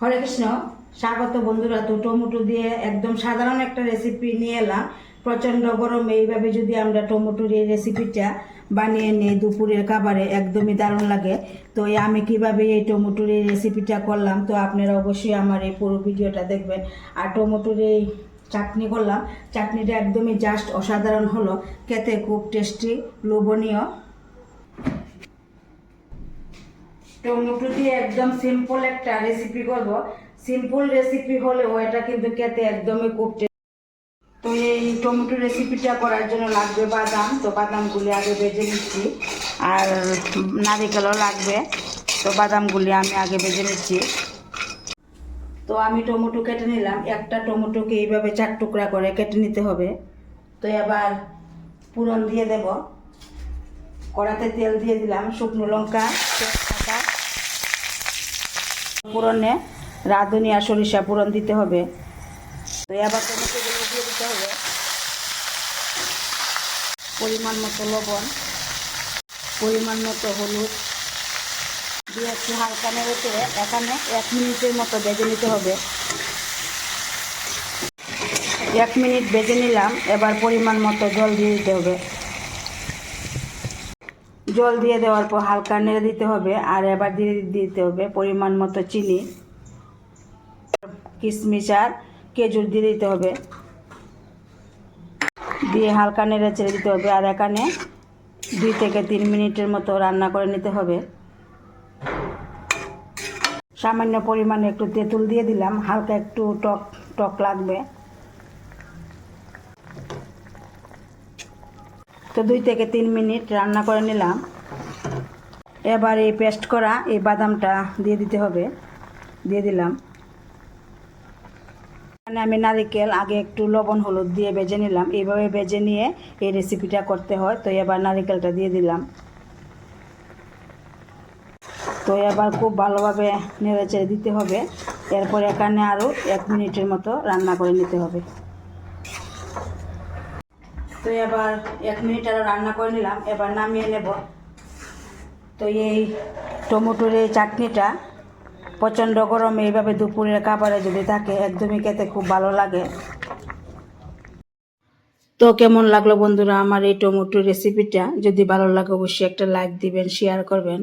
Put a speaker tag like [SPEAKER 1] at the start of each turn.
[SPEAKER 1] হরে কৃষ্ণ। স্বাগত বন্ধুরা। তো টমেটো দিয়ে একদম সাধারণ একটা রেসিপি নিয়ে এলাম। প্রচণ্ড গরমে এইভাবে যদি আমরা টমেটোর এই রেসিপিটা বানিয়ে নিই দুপুরের খাবারে একদমই দারুণ লাগে। তো আমি কিভাবে এই টমেটোর এই রেসিপিটা করলাম, তো আপনারা অবশ্যই আমার এই পুরো ভিডিওটা দেখবেন। আর টমেটোর এই চাটনি করলাম, চাটনিটা একদমই জাস্ট অসাধারণ হলো, খেতে খুব টেস্টি লোভনীয়। টমেটো দিয়ে একদম সিম্পল একটা রেসিপি করব। সিম্পল রেসিপি হলেও এটা কিন্তু খেতে একদমই খুব তো এই টমেটো রেসিপিটা করার জন্য লাগবে বাদাম। তো বাদামগুলি আগে ভেজে নিচ্ছি, আর নারিকেলও লাগবে। তো বাদামগুলি আমি আগে ভেজে নিচ্ছি। তো আমি টমেটো কেটে নিলাম। একটা টমেটোকে এইভাবে 4 টুকরা করে কেটে নিতে হবে। তো এবার পুরন দিয়ে দেব। কড়াতে তেল দিয়ে দিলাম, শুকনো লঙ্কা, তেজপাতা, পুরনে রাঁধুনি আর সরিষা পুরন দিতে হবে। তো এবার টমেটোগুলো দিয়ে দিতে হবে, পরিমাণ মতো লবণ, পরিমাণ মতো হলুদ দিয়ে একটু হালকা নেড়ে চেড়ে এখানে 1 মিনিটের মতো ভেজে নিতে হবে। 1 মিনিট ভেজে নিলাম। এবার পরিমাণ মতো জল দিয়ে দিতে হবে। জল দিয়ে দেওয়ার পর হালকা নেড়ে দিতে হবে। আর এবার দিয়ে দিতে হবে পরিমাণ মতো চিনি, কিশমিশ আর খেজুর দিয়ে দিতে হবে। দিয়ে হালকা নেড়ে ছেড়ে দিতে হবে। আর এখানে 2 থেকে 3 মিনিটের মতো রান্না করে নিতে হবে। সামান্য পরিমাণে একটু তেঁতুল দিয়ে দিলাম, হালকা একটু টক টক লাগবে। তো 2 থেকে 3 মিনিট রান্না করে নিলাম। এবার এই পেস্ট করা এই বাদামটা দিয়ে দিতে হবে। দিয়ে দিলাম। মানে আমি নারিকেল আগে একটু লবণ হলুদ দিয়ে ভেজে নিলাম। এইভাবে ভেজে নিয়ে এই রেসিপিটা করতে হয়। তো এবার নারিকেলটা দিয়ে দিলাম। তো এবার খুব ভালোভাবে নেড়ে চেড়ে দিতে হবে। এরপর এখানে আরও 1 মিনিটের মতো রান্না করে নিতে হবে। তো এবার 1 মিনিট আরও রান্না করে নিলাম। এবার নামিয়ে নেব। তো এই টমেটোর এই চাটনিটা প্রচণ্ড গরমে এইভাবে দুপুরের খাবারে যদি থাকে একদমই খেতে খুব ভালো লাগে। তো কেমন লাগলো বন্ধুরা আমার এই টমেটো রেসিপিটা? যদি ভালো লাগে অবশ্যই একটা লাইক দিবেন, শেয়ার করবেন।